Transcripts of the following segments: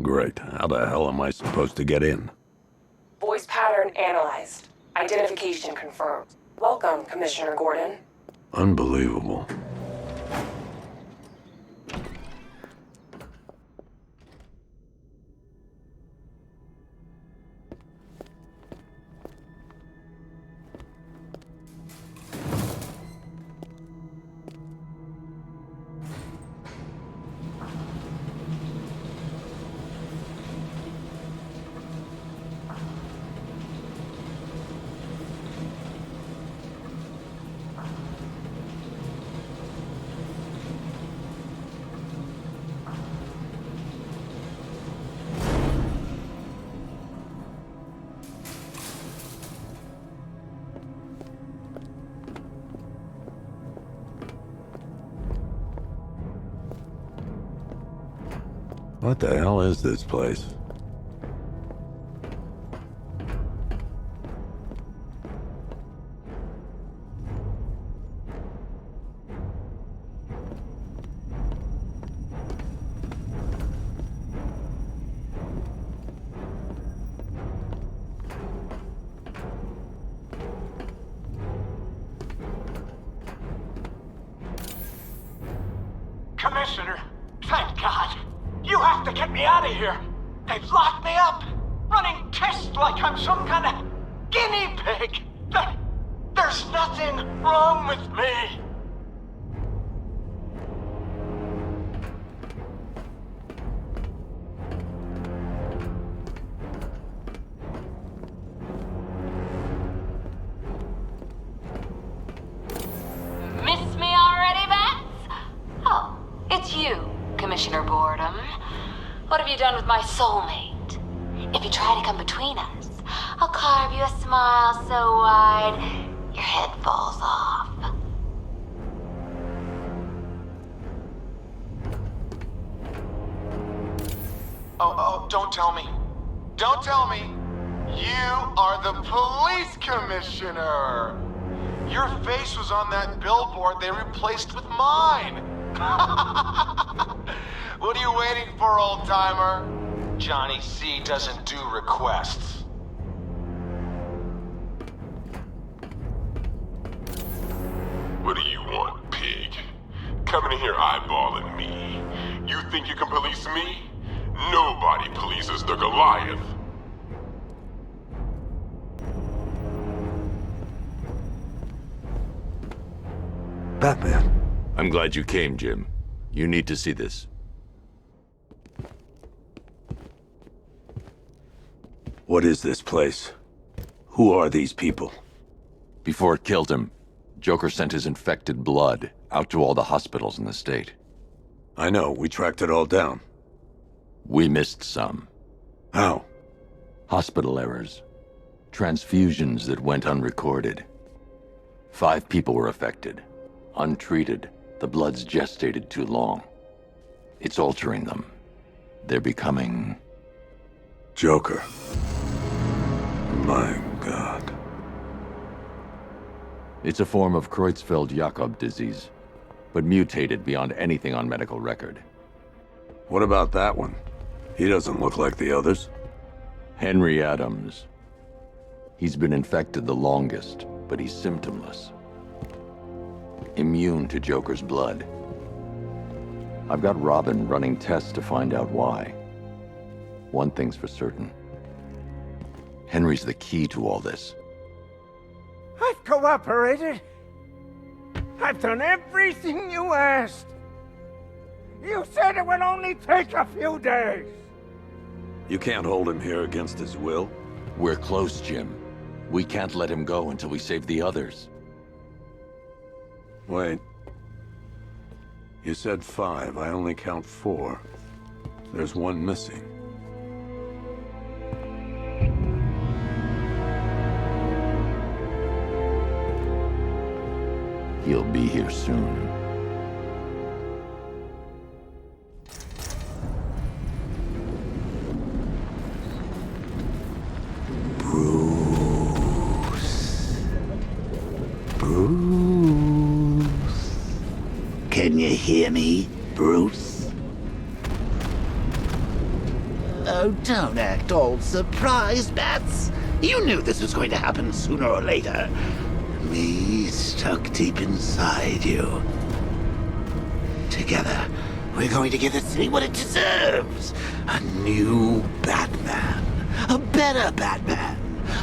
Great. How the hell am I supposed to get in? Voice pattern analyzed. Identification confirmed. Welcome, Commissioner Gordon. Unbelievable. What the hell is this place? Commissioner, thank God. You have to get me out of here. They've locked me up, running tests like I'm some kind of guinea pig. There's nothing wrong with me. Miss me already, Bats? Oh, it's you, Commissioner Boredom. What have you done with my soulmate? If you try to come between us, I'll carve you a smile so wide, your head falls off. Oh, don't tell me. Don't tell me. You are the police commissioner. Your face was on that billboard they replaced with mine. What are you waiting for, old-timer? Johnny C doesn't do requests. What do you want, pig? Coming in here eyeballing me. You think you can police me? Nobody polices the Goliath. Batman. I'm glad you came, Jim. You need to see this. What is this place? Who are these people? Before it killed him, Joker sent his infected blood out to all the hospitals in the state. I know, we tracked it all down. We missed some. How? Hospital errors. Transfusions that went unrecorded. 5 people were affected. Untreated, the blood's gestated too long. It's altering them. They're becoming... Joker. My God. It's a form of Creutzfeldt-Jakob disease, but mutated beyond anything on medical record. What about that one? He doesn't look like the others. Henry Adams. He's been infected the longest, but he's symptomless. Immune to Joker's blood. I've got Robin running tests to find out why. One thing's for certain. Henry's the key to all this. I've cooperated. I've done everything you asked. You said it would only take a few days. You can't hold him here against his will. We're close, Jim. We can't let him go until we save the others. Wait. You said 5. I only count 4. There's one missing. He'll be here soon. Can you hear me, Bruce? Oh, don't act all surprised, Bats. You knew this was going to happen sooner or later. Me stuck deep inside you. Together, we're going to give the city what it deserves. A new Batman. A better Batman.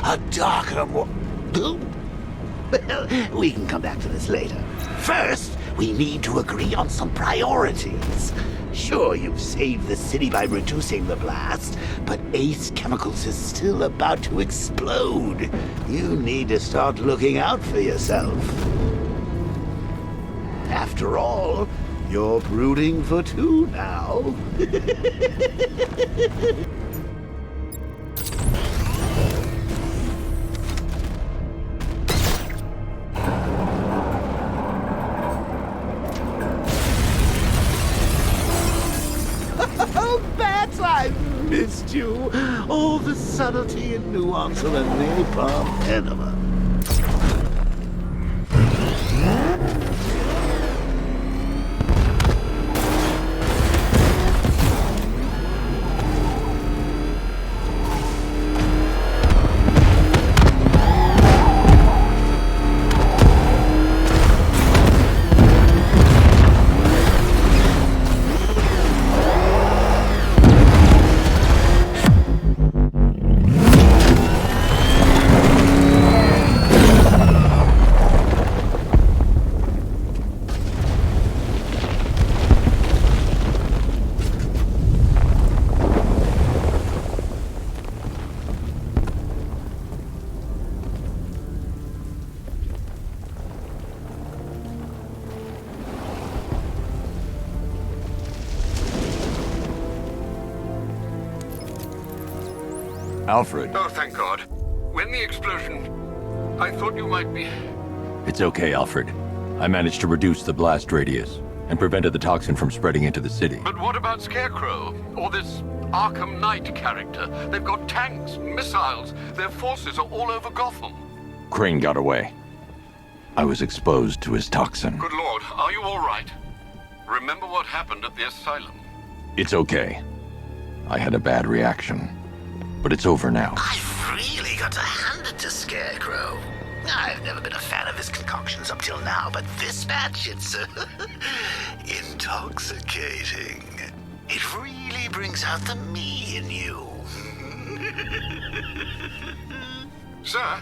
A darker, more... Well, we can come back to this later. First, we need to agree on some priorities. Sure, you've saved the city by reducing the blast, but Ace Chemicals is still about to explode. You need to start looking out for yourself. After all, you're brooding for two now. I've missed you. All the subtlety and nuance of a napalm enema. Alfred. Oh, thank God. When the explosion... I thought you might be... It's okay, Alfred. I managed to reduce the blast radius and prevented the toxin from spreading into the city. But what about Scarecrow? Or this Arkham Knight character? They've got tanks, missiles. Their forces are all over Gotham. Crane got away. I was exposed to his toxin. Good Lord, are you all right? Remember what happened at the asylum? It's okay. I had a bad reaction. But it's over now. I've really got to hand it to Scarecrow. I've never been a fan of his concoctions up till now, but this batch, it's intoxicating. It really brings out the me in you. Sir,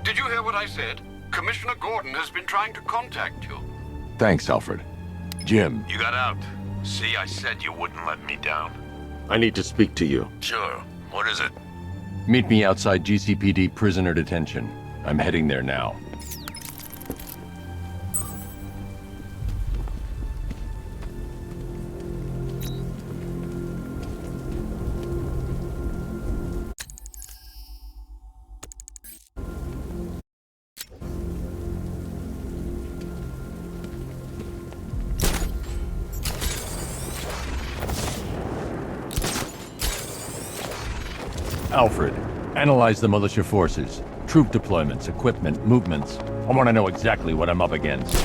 did you hear what I said? Commissioner Gordon has been trying to contact you. Thanks, Alfred. Jim. You got out. See, I said you wouldn't let me down. I need to speak to you. Sure. What is it? Meet me outside GCPD prisoner detention. I'm heading there now. Alfred, analyze the militia forces, troop deployments, equipment, movements. I want to know exactly what I'm up against.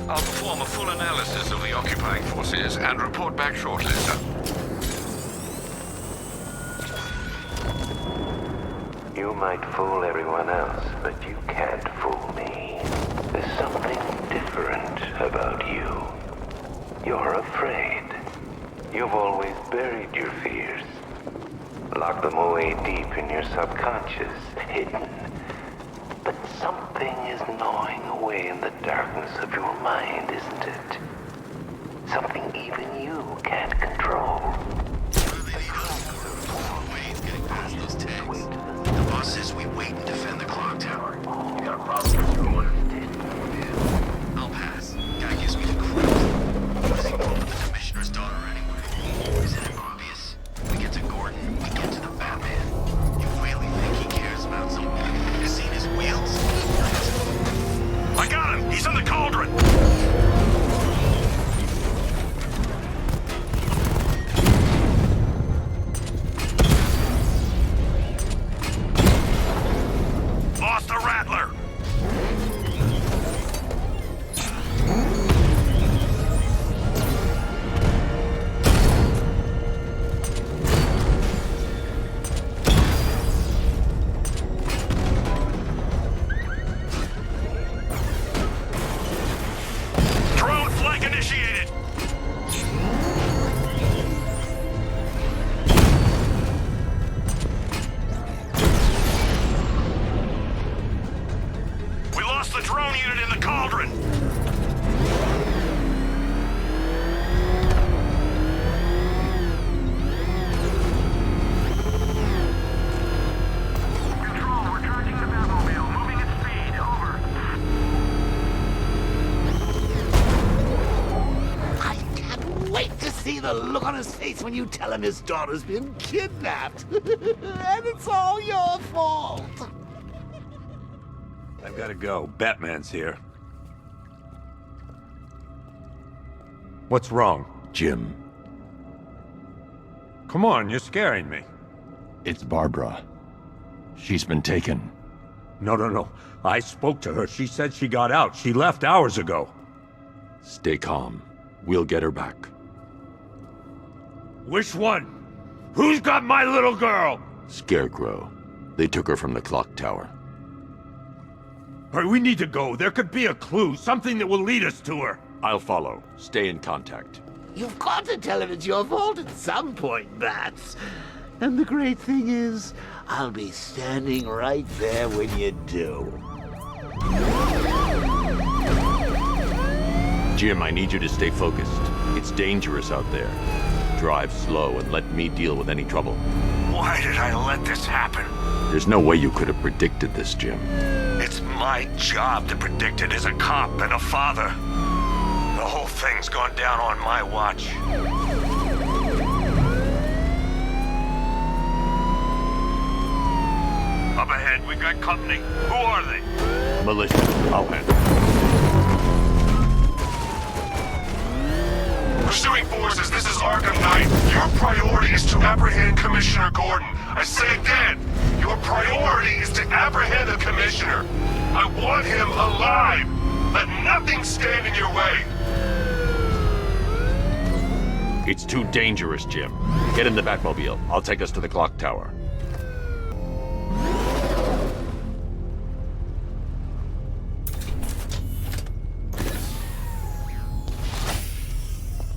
I'll perform a full analysis of the occupying forces and report back shortly, sir. You might fool everyone else, but you can't fool me. There's something different about you. You're afraid. You've always buried your fears. Locked them away deep in your subconscious, hidden. But something is gnawing away in the darkness of your mind, isn't it? Something even you can't control. The boss says we wait and defend the clock tower. You got a problem? I'll pass. Guy gives me the creeps. The commissioner's daughter anyway. Isn't it obvious? We get to Gordon, we get to the Batman. You really think he cares about something? You seen his wheels? I got him! He's in the cauldron! Batman's face when you tell him his daughter's been kidnapped. And it's all your fault. I've gotta go. Batman's here. What's wrong? Jim, Come on, you're scaring me. it's Barbara. She's been taken. No. I spoke to her. She said she got out. She left hours ago. Stay calm. We'll get her back. Which one? Who's got my little girl? Scarecrow. They took her from the clock tower. All right, we need to go. There could be a clue, something that will lead us to her. I'll follow. Stay in contact. You've got to tell him it's your fault at some point, Bats. And the great thing is, I'll be standing right there when you do. Jim, I need you to stay focused. It's dangerous out there. Drive slow and let me deal with any trouble. Why did I let this happen? There's no way you could have predicted this, Jim. It's my job to predict it as a cop and a father. The whole thing's gone down on my watch. Up ahead, we got company. Who are they? Militia. I'll handle it. Pursuing forces, this is Arkham Knight. Your priority is to apprehend Commissioner Gordon. I say again, your priority is to apprehend the Commissioner. I want him alive. Let nothing stand in your way. It's too dangerous, Jim. Get in the Batmobile. I'll take us to the clock tower.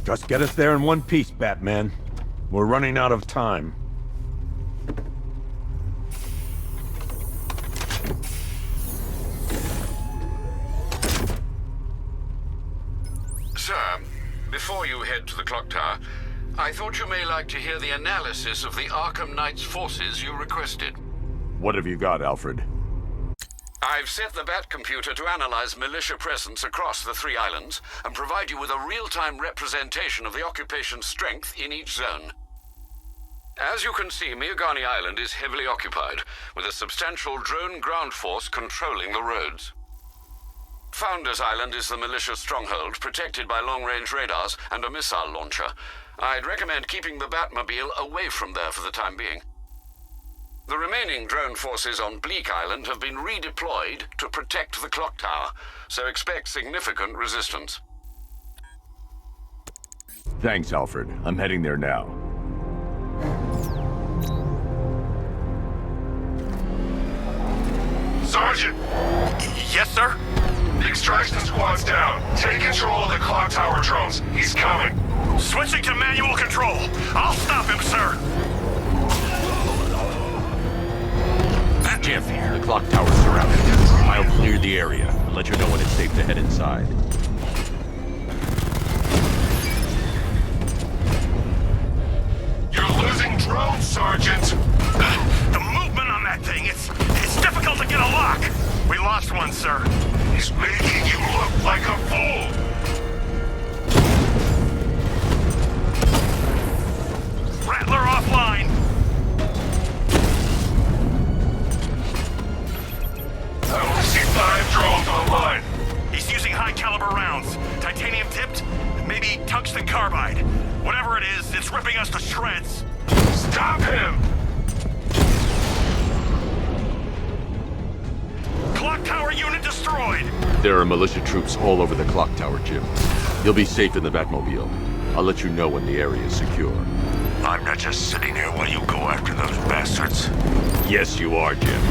Just get us there in one piece, Batman. We're running out of time. Sir, before you head to the clock tower, I thought you may like to hear the analysis of the Arkham Knight's forces you requested. What have you got, Alfred? I've set the Bat computer to analyze militia presence across the 3 islands and provide you with a real-time representation of the occupation's strength in each zone. As you can see, Miagani Island is heavily occupied, with a substantial drone ground force controlling the roads. Founders Island is the militia stronghold, protected by long-range radars and a missile launcher. I'd recommend keeping the Batmobile away from there for the time being. The remaining drone forces on Bleak Island have been redeployed to protect the clock tower, so expect significant resistance. Thanks, Alfred. I'm heading there now. Sergeant! Yes, sir? The extraction squad's down. Take control of the clock tower drones. He's coming. Switching to manual control. I'll stop him, sir. Jim, the clock tower's surrounded. I'll clear the area and let you know when it's safe to head inside. You're losing drones, Sergeant. The movement on that thing, it's difficult to get a lock. We lost one, sir. He's making you look like a fool. Rattler offline. I only see 5 drones online. He's using high-caliber rounds. Titanium tipped? Maybe tungsten carbide. Whatever it is, it's ripping us to shreds. Stop him! Clock tower unit destroyed! There are militia troops all over the clock tower, Jim. You'll be safe in the Batmobile. I'll let you know when the area is secure. I'm not just sitting here while you go after those bastards. Yes, you are, Jim.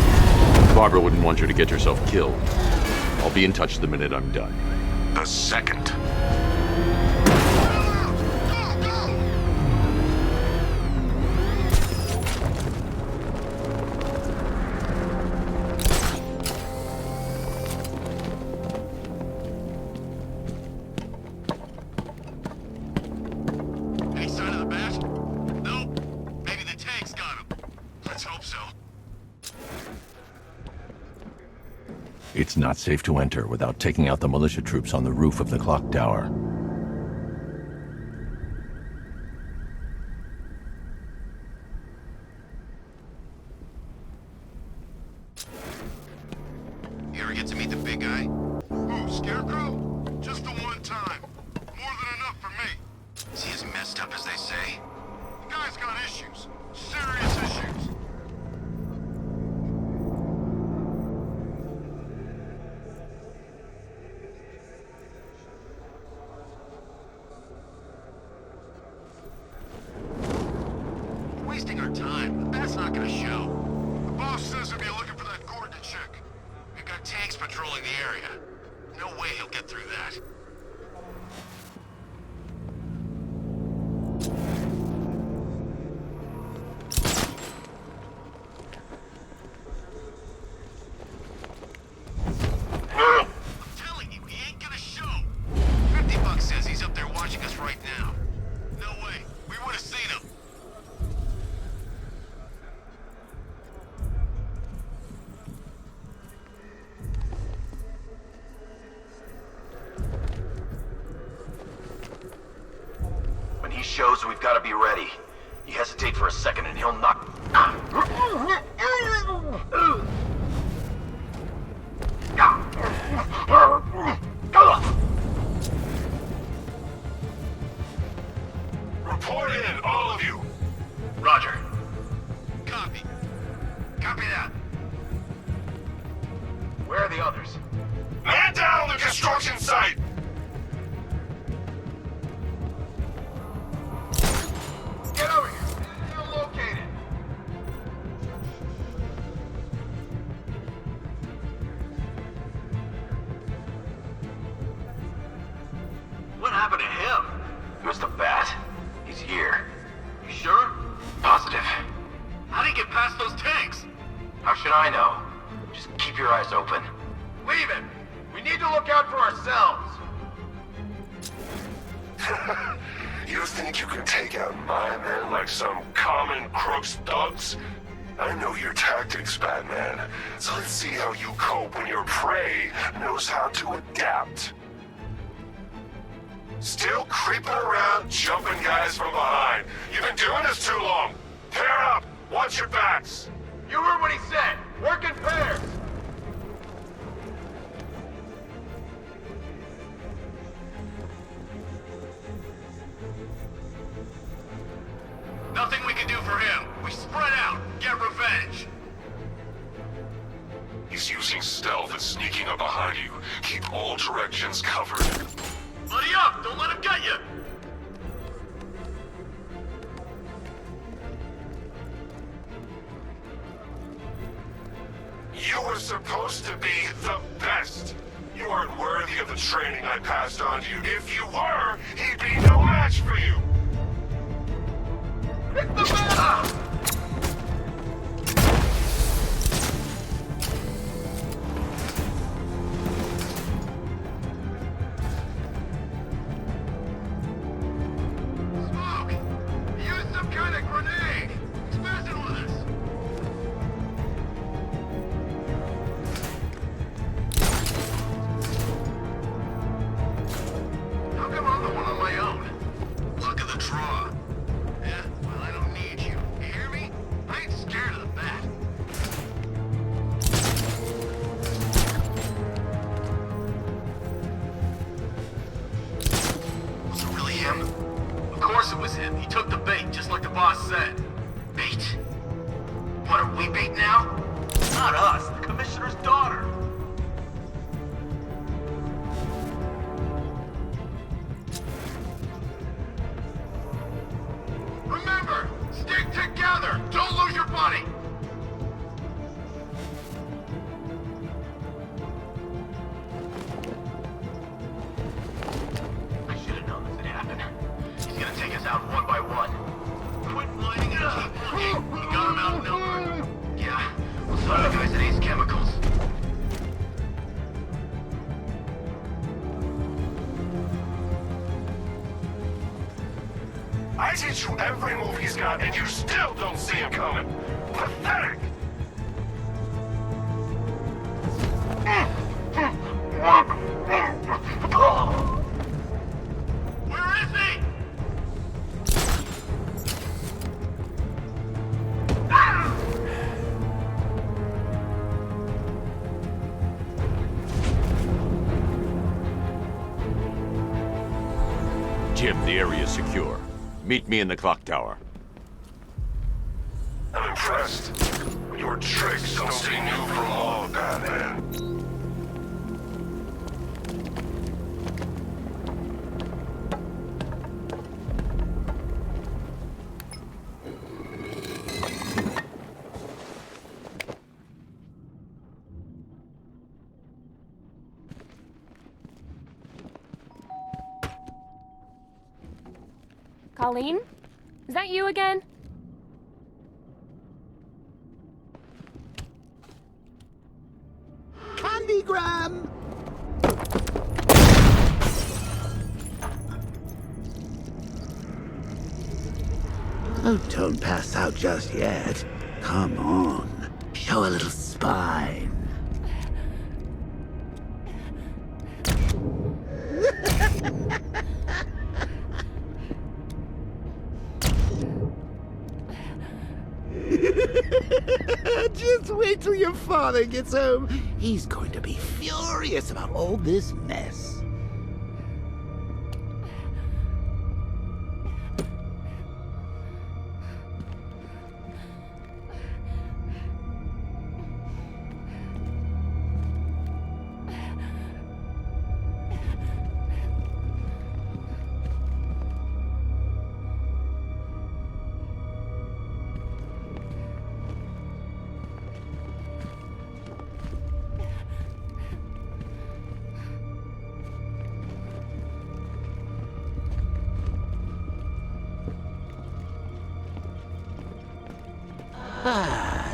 Barbara wouldn't want you to get yourself killed. I'll be in touch the minute I'm done. The second. Any sign of the bat? Nope. Maybe the tank's got him. Let's hope so. It's not safe to enter without taking out the militia troops on the roof of the clock tower. Scarecrow? Just the one time. More than enough for me. Is he as messed up as they say? The guy's got issues. Serious issues. Wasting our time. The bat's not gonna show. The boss says he'll be looking for that Gordon chick. We've got tanks patrolling the area. No way he'll get through that. I'm telling you, he ain't gonna show. $50 says he's up there watching us right now. No way. We would have seen him. When he shows, we've got to be ready. You hesitate for a second and he'll knock... Report in, all of you. Roger. Copy. Copy that. Where are the others? Man down the construction site! Get over here! You're located! What happened to him? Mr. Bat? He's here. You sure? Positive. How'd he get past those tanks? How should I know? Just keep your eyes open. Leave it! We need to look out for ourselves! You think you can take out my men like some common crooks thugs? I know your tactics, Batman. So let's see how you cope when your prey knows how to adapt. Still creeping around, jumping guys from behind. You've been doing this too long. Pair up! Watch your backs! You heard what he said! Work in pairs! Nothing we can do for him. We spread out, get revenge. He's using stealth and sneaking up behind you. Keep all directions covered. Buddy up! Don't let him get you! You were supposed to be the best. You aren't worthy of the training I passed on to you. If you were, he'd be no match for you. It's the Bat! Smoke! Use some kind of grenade! He's messing with us! How come I'm the one on my own? Luck of the draw. Yeah, well, I don't need you. You hear me? I ain't scared of the Bat. Was it really him? Of course it was him. He took the bait, just like the boss said. Bait? What, are we bait now? Not us, the Commissioner's daughter. Remember, stick together. Don't lose your buddy. I should have known this would happen. He's gonna take us out one by one. Quit whining and keep looking. We got him outnumbered. Yeah, well, so the guys at Ace Chemicals. I teach you every move he's got, and you still don't see him coming. Pathetic! Where is he? The area is secure. Meet me in the clock tower. I'm impressed. Your tricks don't seem new from all, Batman. Colleen? Is that you again? Candygram! Oh, don't pass out just yet. Come on. Show a little spine. Just wait till your father gets home. He's going to be furious about all this mess.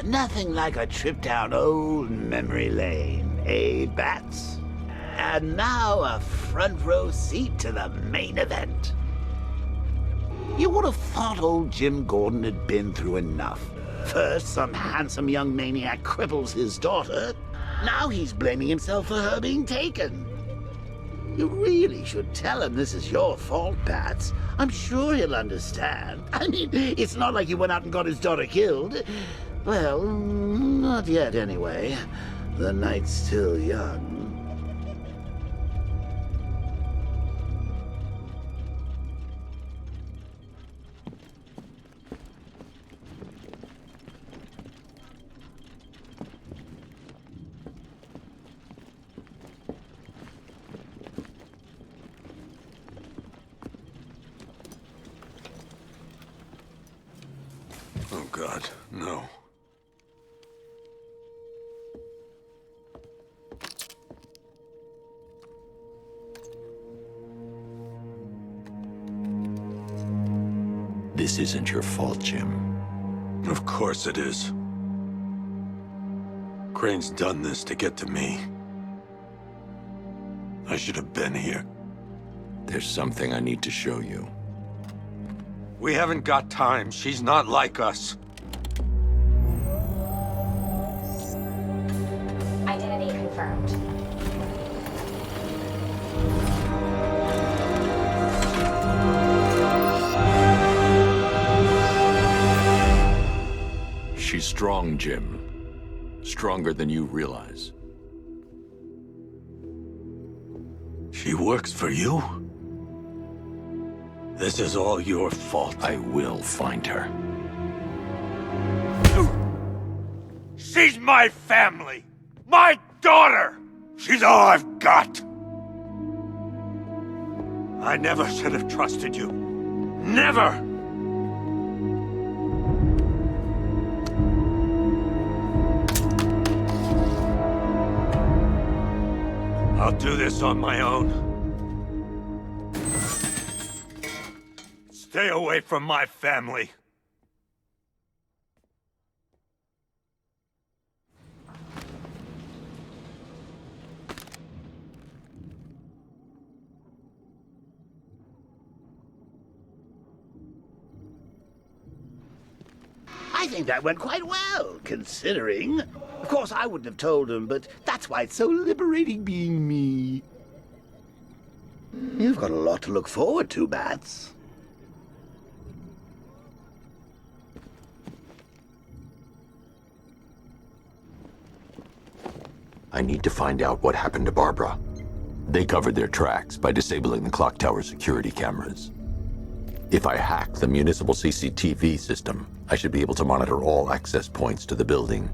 Nothing like a trip down old memory lane, eh, Bats? And now a front row seat to the main event. You would have thought old Jim Gordon had been through enough. First, some handsome young maniac cripples his daughter. Now he's blaming himself for her being taken. You really should tell him this is your fault, Bats. I'm sure he'll understand. I mean, it's not like you went out and got his daughter killed. Well, not yet anyway. The night's still young. Oh, God, no. This isn't your fault, Jim. Of course it is. Crane's done this to get to me. I should have been here. There's something I need to show you. We haven't got time. She's not like us. Identity confirmed. She's strong, Jim. Stronger than you realize. She works for you? This is all your fault. I will find her. She's my family! My daughter! She's all I've got! I never should have trusted you. Never! I'll do this on my own. Stay away from my family. I think that went quite well, considering. Of course, I wouldn't have told him, but that's why it's so liberating being me. You've got a lot to look forward to, Bats. I need to find out what happened to Barbara. They covered their tracks by disabling the clock tower security cameras. If I hack the municipal CCTV system, I should be able to monitor all access points to the building.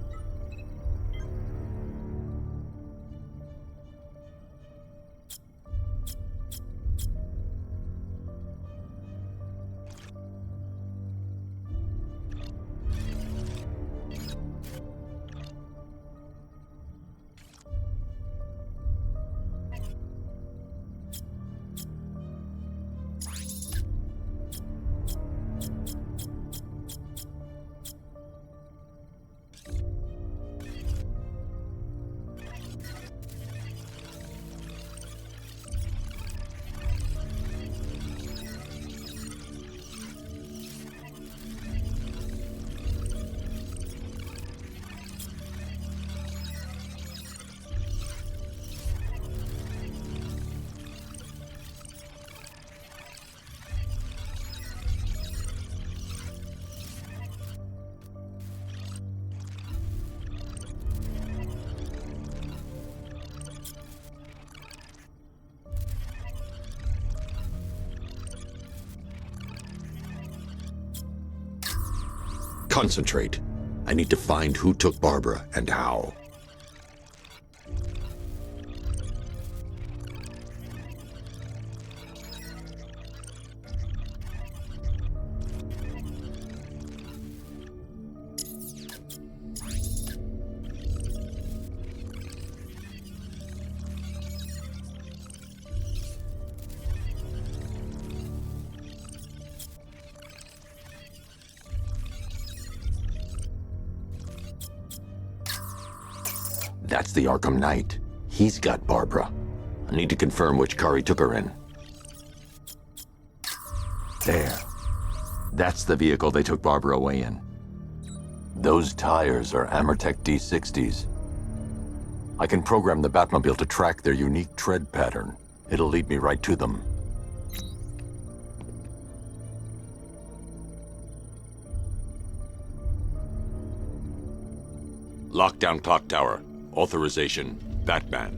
Concentrate. I need to find who took Barbara and how. That's the Arkham Knight. He's got Barbara. I need to confirm which car he took her in. There. That's the vehicle they took Barbara away in. Those tires are Amertech D60s. I can program the Batmobile to track their unique tread pattern. It'll lead me right to them. Lockdown clock tower. Authorization, Batman.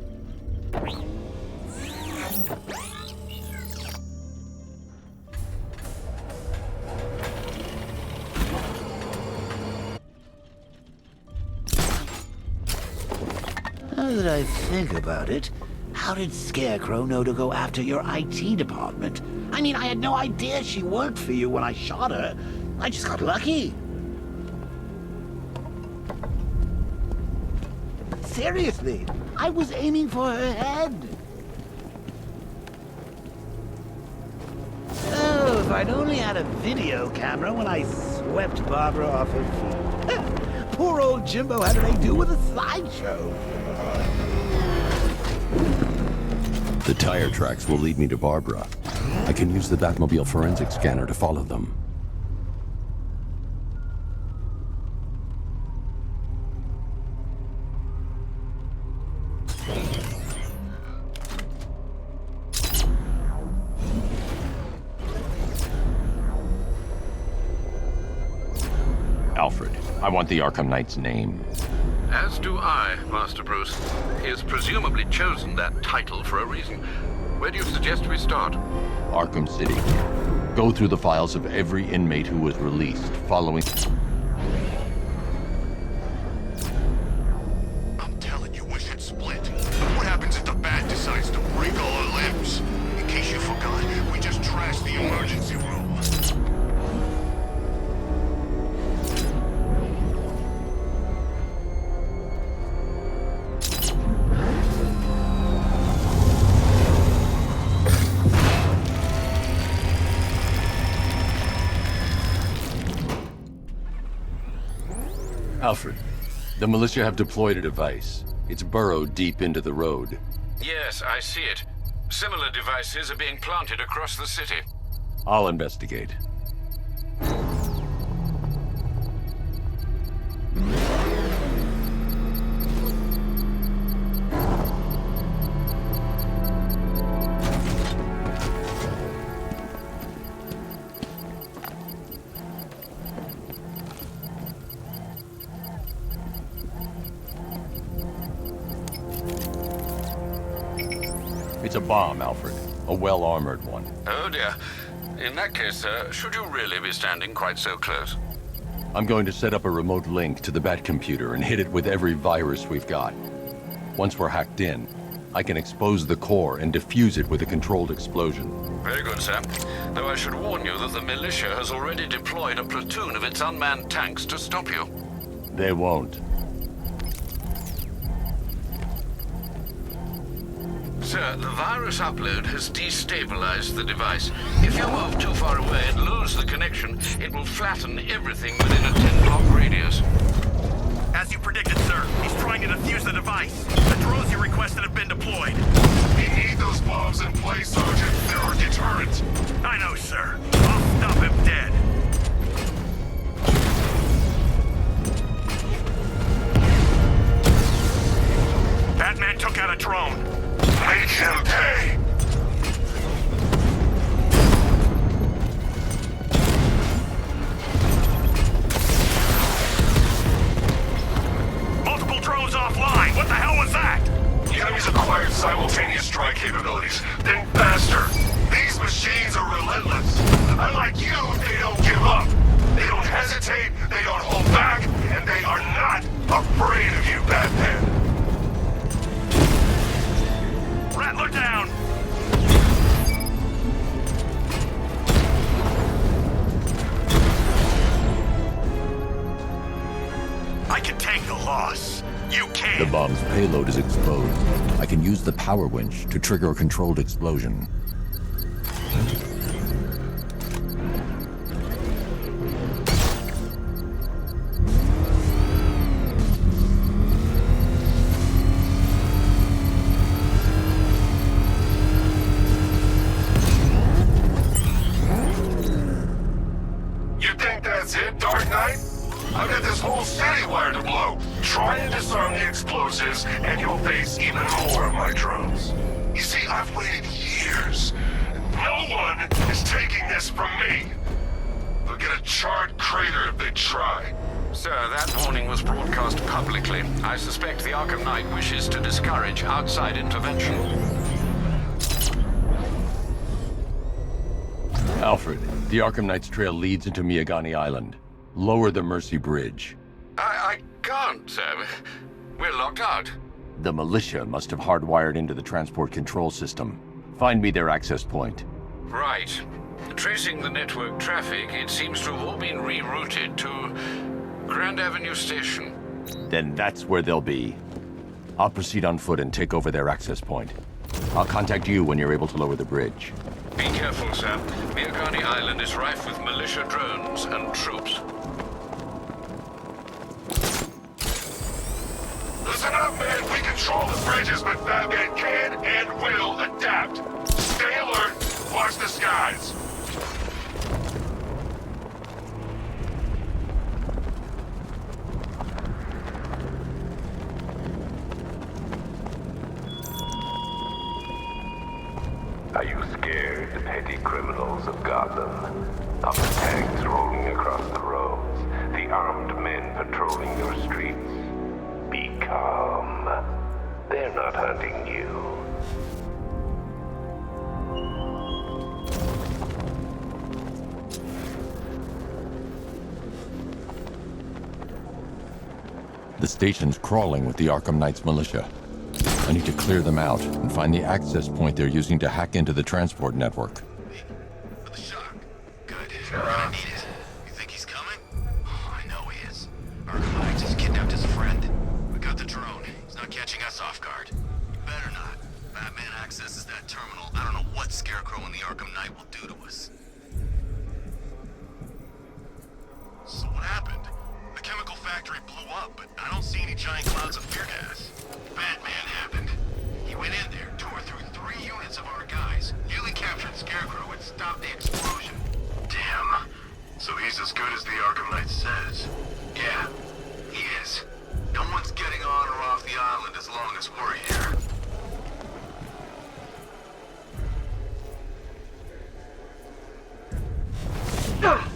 Now that I think about it, how did Scarecrow know to go after your IT department? I mean, I had no idea she worked for you when I shot her. I just got lucky. Seriously, I was aiming for her head. Oh, if I'd only had a video camera when I swept Barbara off her feet. Poor old Jimbo had to make do with a slideshow. The tire tracks will lead me to Barbara. I can use the Batmobile forensic scanner to follow them. Alfred, I want the Arkham Knight's name. As do I, Master Bruce. He has presumably chosen that title for a reason. Where do you suggest we start? Arkham City. Go through the files of every inmate who was released following... I'm telling you, we should split. What happens if the Bat decides to break all our limbs? In case you forgot, we just trashed the emergency room. Alfred, the militia have deployed a device. It's burrowed deep into the road. Yes, I see it. Similar devices are being planted across the city. I'll investigate. It's a bomb, Alfred. A well-armored one. Oh dear. In that case, sir, should you really be standing quite so close? I'm going to set up a remote link to the Bat computer and hit it with every virus we've got. Once we're hacked in, I can expose the core and defuse it with a controlled explosion. Very good, sir. Though I should warn you that the militia has already deployed a platoon of its unmanned tanks to stop you. They won't. Sir, the virus upload has destabilized the device. If you move too far away and lose the connection, it will flatten everything within a 10-block radius. As you predicted, sir, he's trying to defuse the device. The drones you requested have been deployed. We need those bombs in place, Sergeant. They're our deterrent. I know, sir. I'll stop him dead. Batman took out a drone. Make him pay! Multiple drones offline. What the hell was that? The enemy's acquired simultaneous strike capabilities. Think faster. These machines are relentless. Unlike you, they don't give up. They don't hesitate, they don't hold back, and they are not afraid of you, Batman. Rattler down! I can take the loss. You can't. The bomb's payload is exposed. I can use the power winch to trigger a controlled explosion. You think that's it, Dark Knight? I've got this whole city wired to blow. Try and disarm the explosives, and you'll face even more of my drones. You see, I've waited years. No one is taking this from me. They'll get a charred crater if they try. Sir, that warning was broadcast publicly. I suspect the Arkham Knight wishes to discourage outside intervention. Alfred, the Arkham Knight's trail leads into Miagani Island. Lower the Mercy Bridge. I can't, sir. We're locked out. The militia must have hardwired into the transport control system. Find me their access point. Right. Tracing the network traffic, it seems to have all been rerouted to Grand Avenue Station. Then that's where they'll be. I'll proceed on foot and take over their access point. I'll contact you when you're able to lower the bridge. Be careful, sir. Miagani Island is rife with militia drones and troops. Listen up, man. We control the bridges, but Batman can and will adapt. Stay alert. Watch the skies. Are you scared, petty criminals of Gotham? Of the tanks rolling across the roads, the armed men patrolling your streets? Be calm. They're not hunting you. The station's crawling with the Arkham Knight's militia. I need to clear them out and find the access point they're using to hack into the transport network. For the shock. Good. I need it. You think he's coming? Oh, I know he is. Arkham Knight just kidnapped his friend. We got the drone. He's not catching us off guard. Better not. Batman accesses that terminal. I don't know what Scarecrow and the Arkham Knight will do to us. So what happened? The chemical factory blew up, but I don't see any giant clouds of fear gas. Batman happened. He went in there, tore through 3 units of our guys, nearly captured Scarecrow and stopped the explosion. Damn. So he's as good as the Arkham Knight says. Yeah, he is. No one's getting on or off the island as long as we're here. Got him!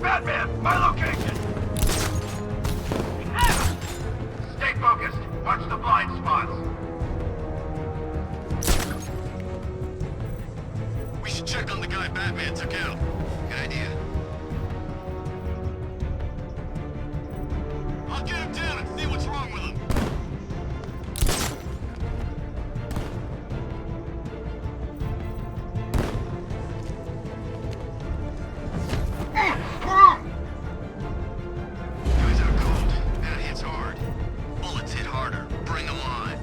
Batman, my location! response. We should check on the guy Batman took out. Good idea. I'll get him down and see what's wrong with him. Guy's out cold. That hits hard. Bullets hit harder. Bring them on.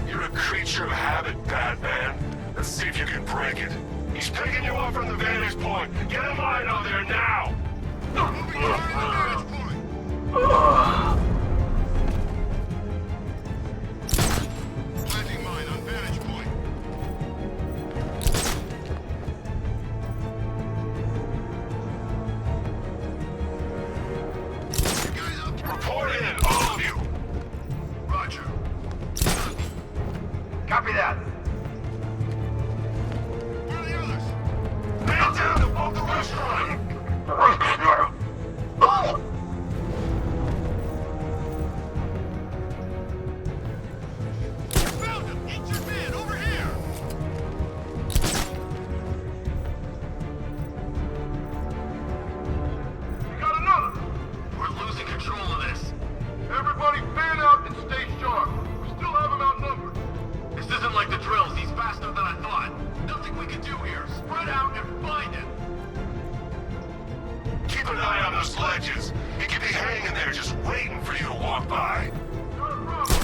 You're a creature of habit, Batman. Let's see if you can break it. He's picking you up from the vantage point. Get a line on there now! Planting mine on vantage point. Report in, all of you! Roger. Copy that. Where are the others? Man down above the restaurant! Found him! Injured man, over here! We got another. We're losing control of this. Everybody fan out and stay sharp. We still have them outnumbered. This isn't like the drills. He's faster than I thought. Nothing we can do here. Spread out and find him. Keep an eye on those ledges. He could be hanging there just waiting for you to walk by. Not a problem.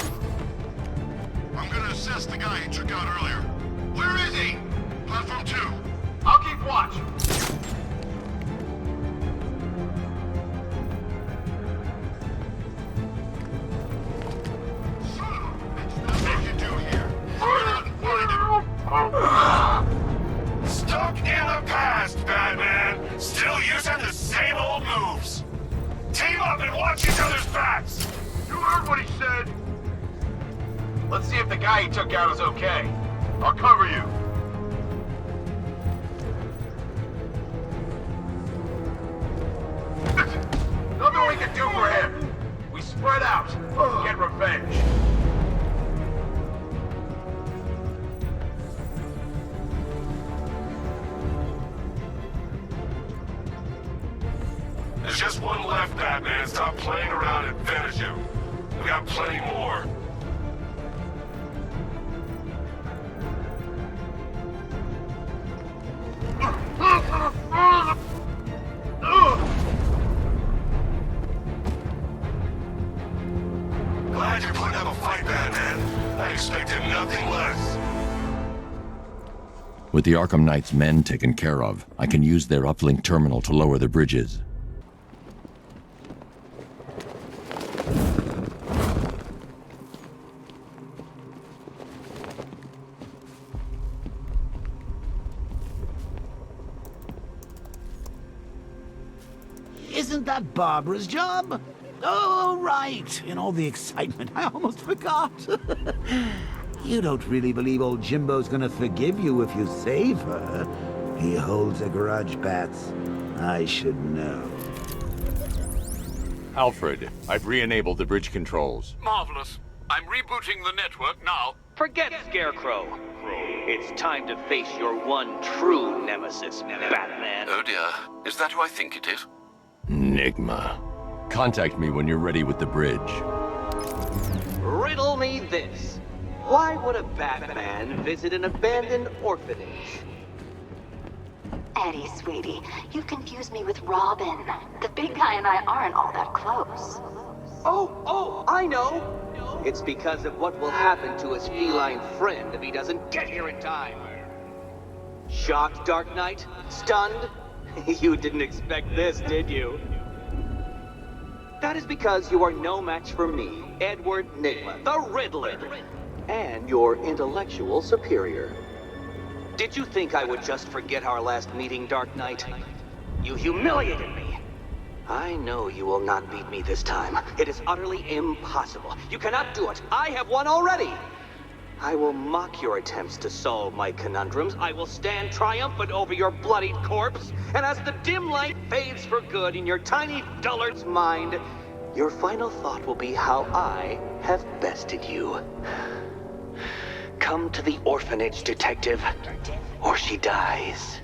I'm gonna assess the guy you took out earlier. Where is he? Platform 2. I'll keep watch. Son of a bitch. That's what you do here. Spread out and find him. Stuck in the past, Batman. Still using the same old moves. Team up and watch each other's backs. You heard what he said. Let's see if the guy he took out is okay. I'll cover you. Nothing we can do for him. We spread out. Get revenge. There's just one left, Batman. Stop playing around and finish him. We got plenty more. Glad you're putting up a fight, Batman. I expected nothing less. With the Arkham Knight's men taken care of, I can use their uplink terminal to lower the bridges. Isn't that Barbara's job? Oh, right. In all the excitement, I almost forgot. You don't really believe old Jimbo's gonna forgive you if you save her. He holds a grudge, Bats. I should know. Alfred, I've re-enabled the bridge controls. Marvelous. I'm rebooting the network now. Forget Scarecrow. It's time to face your one true nemesis, Batman. Oh dear. Is that who I think it is? Enigma. Contact me when you're ready with the bridge. Riddle me this. Why would a Batman visit an abandoned orphanage? Eddie, sweetie, you confuse me with Robin. The big guy and I aren't all that close. Oh, I know! It's because of what will happen to his feline friend if he doesn't get here in time. Shocked, Dark Knight? Stunned? You didn't expect this, did you? That is because you are no match for me, Edward Nigma, the Riddler, and your intellectual superior. Did you think I would just forget our last meeting, Dark Knight? You humiliated me. I know you will not beat me this time. It is utterly impossible. You cannot do it. I have won already. I will mock your attempts to solve my conundrums. I will stand triumphant over your bloodied corpse. And as the dim light fades for good in your tiny dullard's mind, your final thought will be how I have bested you. Come to the orphanage, detective, or she dies.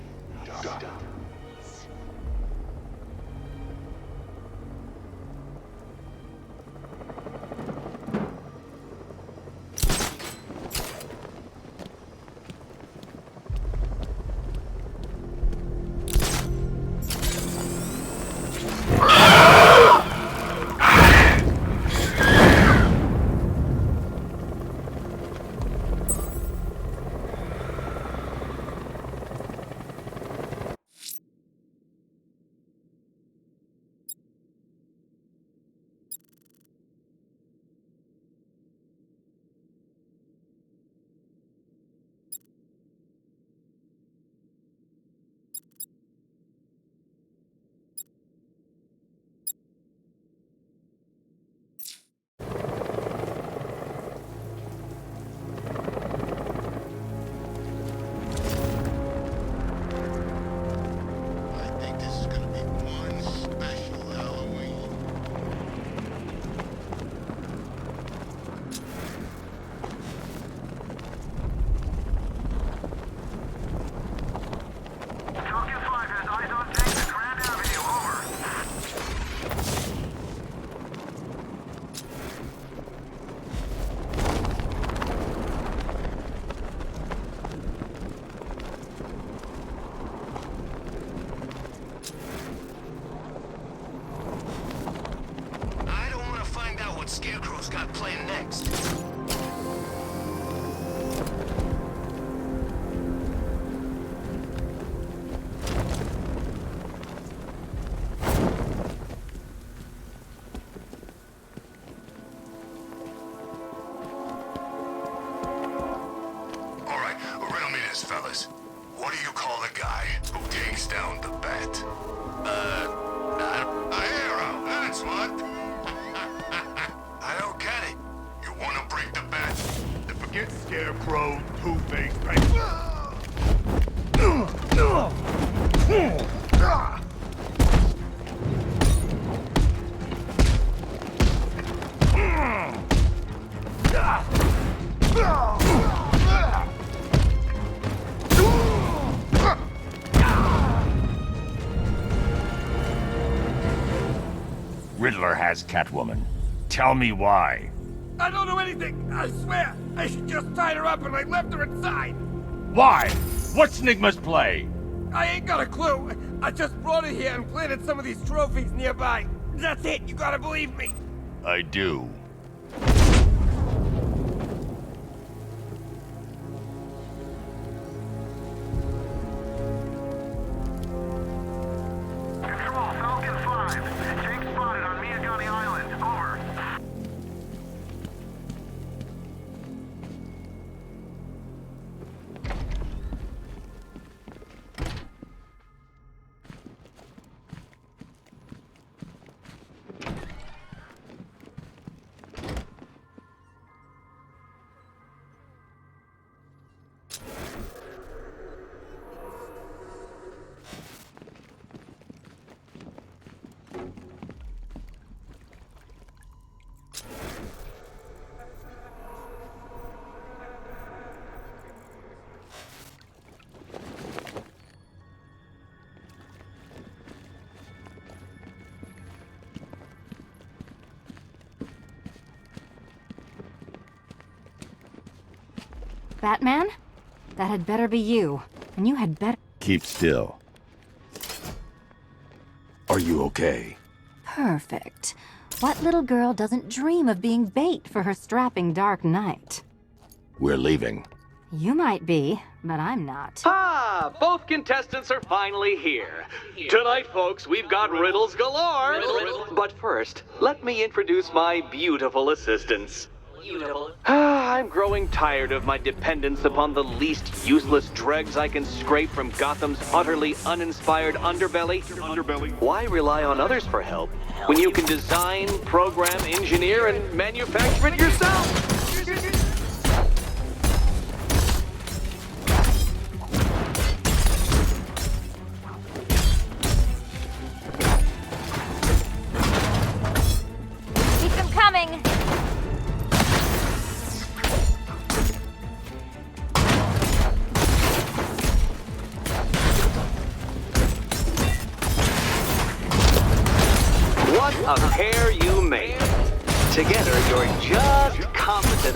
Scarecrow's got planned next. All right, riddle me this, fellas. What do you call the guy who takes down the bat? A hero, that's what. I don't get it. You want to break the bat? Forget Scarecrow, Two-Face, Riddler has Catwoman. Tell me why. I don't know anything, I swear. I just tied her up and I left her inside. Why? What's Nigma's play? I ain't got a clue. I just brought her here and planted some of these trophies nearby. That's it, you gotta believe me. I do. Control, Falcon 5. Jake spotted on Miyagani Island. Over. Batman? That had better be you. And you had better... Keep still. Are you okay? Perfect. What little girl doesn't dream of being bait for her strapping Dark Knight? We're leaving. You might be, but I'm not. Ah, both contestants are finally here. Tonight, folks, we've got riddles galore. But first, let me introduce my beautiful assistants. I'm growing tired of my dependence upon the least useless dregs I can scrape from Gotham's utterly uninspired underbelly. Why rely on others for help when you can design, program, engineer, and manufacture it yourself?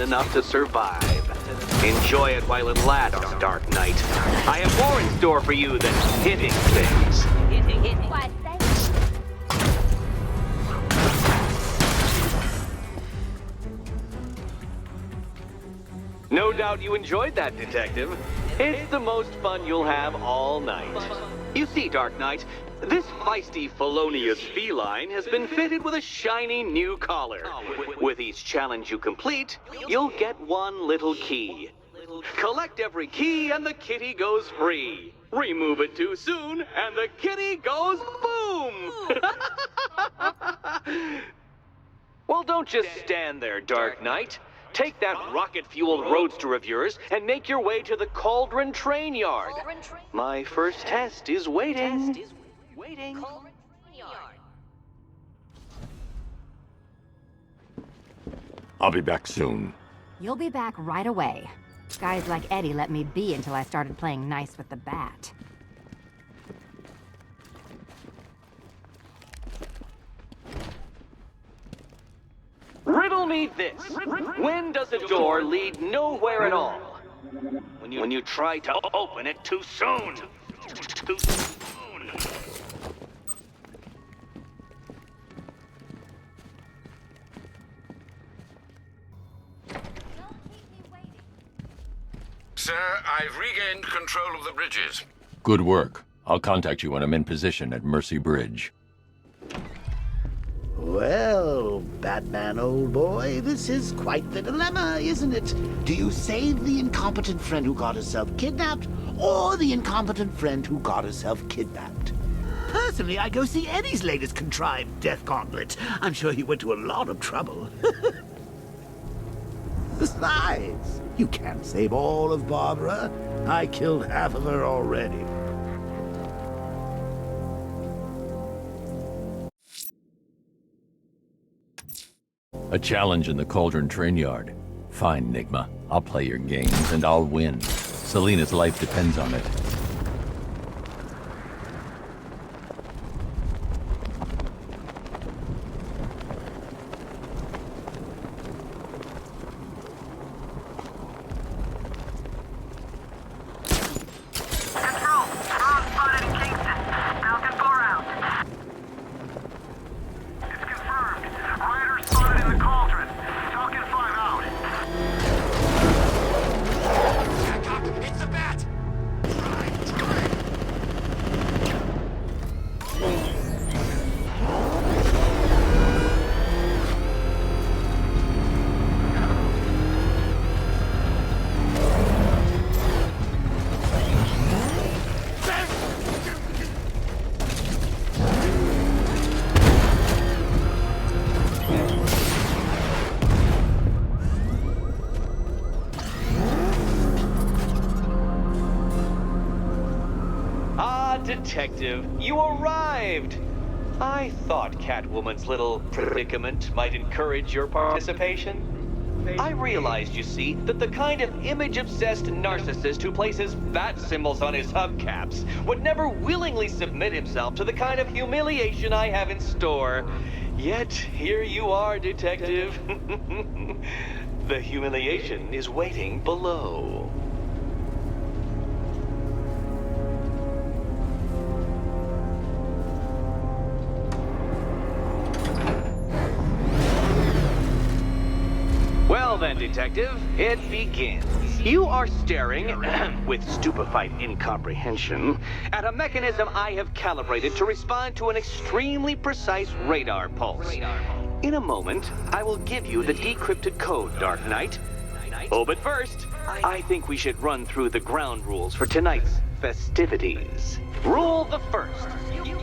competent enough to survive. Enjoy it while it lasts, Dark Knight. I have more in store for you than hitting things. Why, thanks. No doubt you enjoyed that, Detective. It's the most fun you'll have all night. You see, Dark Knight, this feisty felonious feline has been fitted with a shiny new collar. With each challenge you complete, you'll get one little key. Collect every key and the kitty goes free. Remove it too soon and the kitty goes boom! Well, don't just stand there, Dark Knight. Take that rocket-fueled roadster of yours and make your way to the Cauldron Train Yard. My first test is waiting. I'll be back soon. You'll be back right away. Guys like Eddie let me be until I started playing nice with the bat. Riddle me this. When does a door lead nowhere at all? When you try to open it too soon. Too soon. Sir, I've regained control of the bridges. Good work. I'll contact you when I'm in position at Mercy Bridge. Well, Batman, old boy, this is quite the dilemma, isn't it? Do you save the incompetent friend who got herself kidnapped, or the incompetent friend who got herself kidnapped? Personally, I'd go see Eddie's latest contrived death gauntlet. I'm sure he went to a lot of trouble. Besides, you can't save all of Barbara. I killed half of her already. A challenge in the Cauldron Train Yard. Fine, Nigma. I'll play your games and I'll win. Selina's life depends on it. Detective, you arrived! I thought Catwoman's little predicament might encourage your participation. I realized, you see, that the kind of image-obsessed narcissist who places bat symbols on his hubcaps would never willingly submit himself to the kind of humiliation I have in store. Yet, here you are, Detective. The humiliation is waiting below. Well then, Detective, it begins. You are staring, with stupefied incomprehension, at a mechanism I have calibrated to respond to an extremely precise radar pulse. In a moment, I will give you the decrypted code, Dark Knight. Oh, but first, I think we should run through the ground rules for tonight's festivities. Rule the first.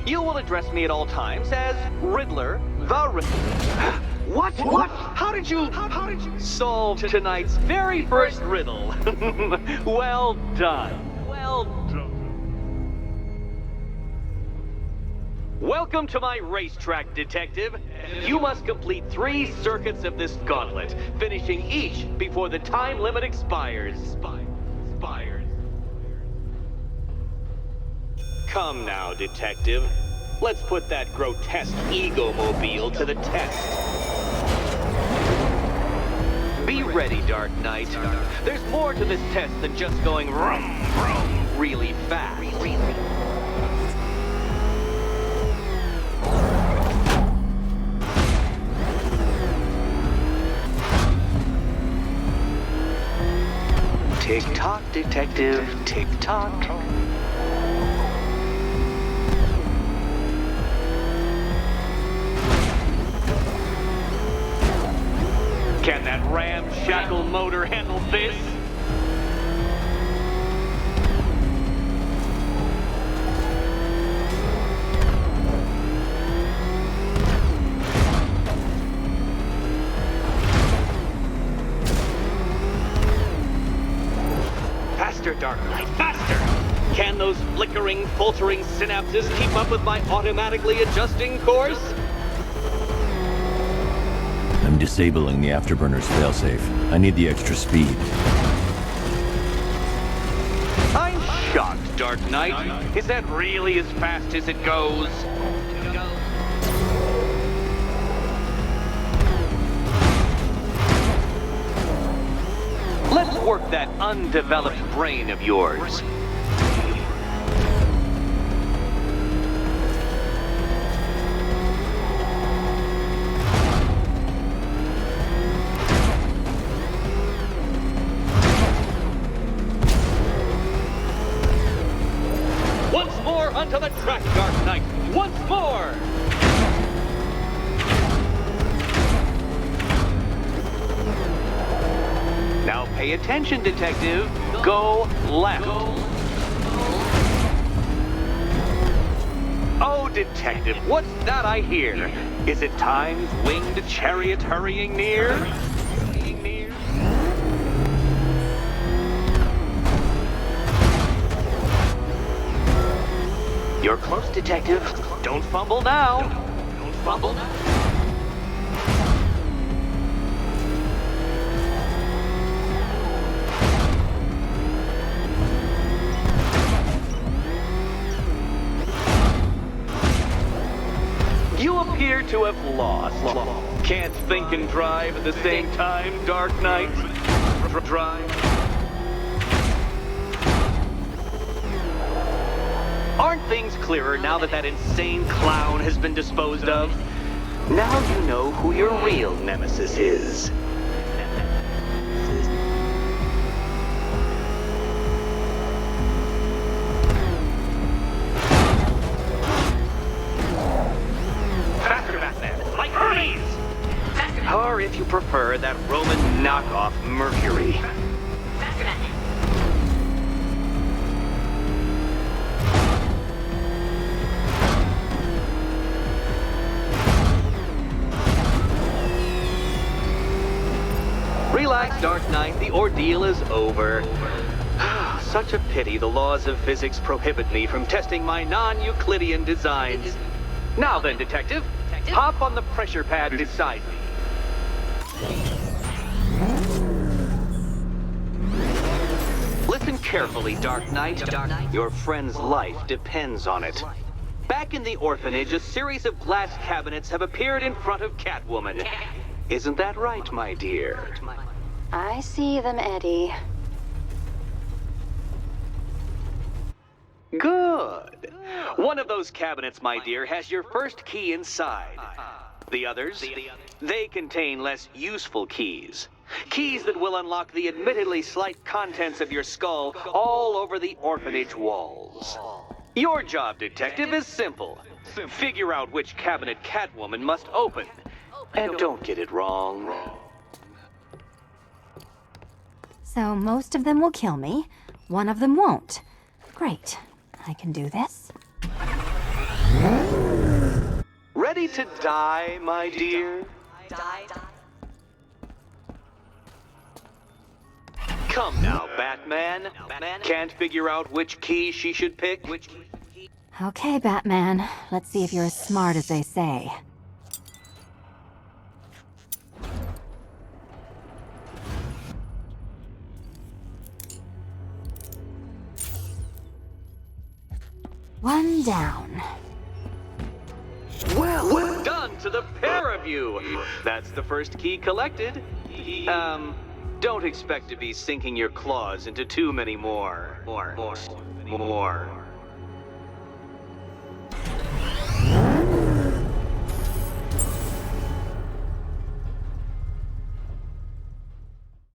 You will address me at all times as Riddler, the Riddler. What? How did you solve tonight's very first riddle? Well done. Well done. Welcome to my racetrack, Detective. You must complete 3 circuits of this gauntlet, finishing each before the time limit expires. Come now, Detective. Let's put that grotesque ego-mobile to the test. Be ready, Dark Knight. There's more to this test than just going vroom, vroom really fast. Tick-tock, detective, tick-tock. Can that ramshackle motor handle this? Faster, Dark Knight, faster! Can those flickering, faltering synapses keep up with my automatically adjusting course? I'm disabling the afterburner's failsafe. I need the extra speed. I'm shocked, Dark Knight. Is that really as fast as it goes? Let's work that undeveloped brain of yours. Once more onto the track, Dark Knight. Once more! Now pay attention, detective. Go left. Oh, detective, what's that I hear? Is it time's winged chariot hurrying near? You're close, detective. Don't fumble now. Don't fumble now. You appear to have lost. Can't think and drive at the same time, Dark Knight. Drive. Aren't things clearer now that that insane clown has been disposed of? Now you know who your real nemesis is. Faster, Batman! Like Hermes! Or if you prefer, that Roman knockoff Mercury. Relax, Dark Knight. The ordeal is over. Such a pity the laws of physics prohibit me from testing my non-Euclidean designs. Now then, detective, hop on the pressure pad beside me. Listen carefully, Dark Knight. Your friend's life depends on it. Back in the orphanage, a series of glass cabinets have appeared in front of Catwoman. Isn't that right, my dear? I see them, Eddie. Good. One of those cabinets, my dear, has your first key inside. The others, they contain less useful keys. Keys that will unlock the admittedly slight contents of your skull all over the orphanage walls. Your job, detective, is simple. Figure out which cabinet Catwoman must open. And don't get it wrong. So most of them will kill me. One of them won't. Great. I can do this. Ready to die, my dear? Come now, Batman. Can't figure out which key she should pick? Okay, Batman. Let's see if you're as smart as they say. One down. Well done to the pair of you. That's the first key collected. Don't expect to be sinking your claws into too many more.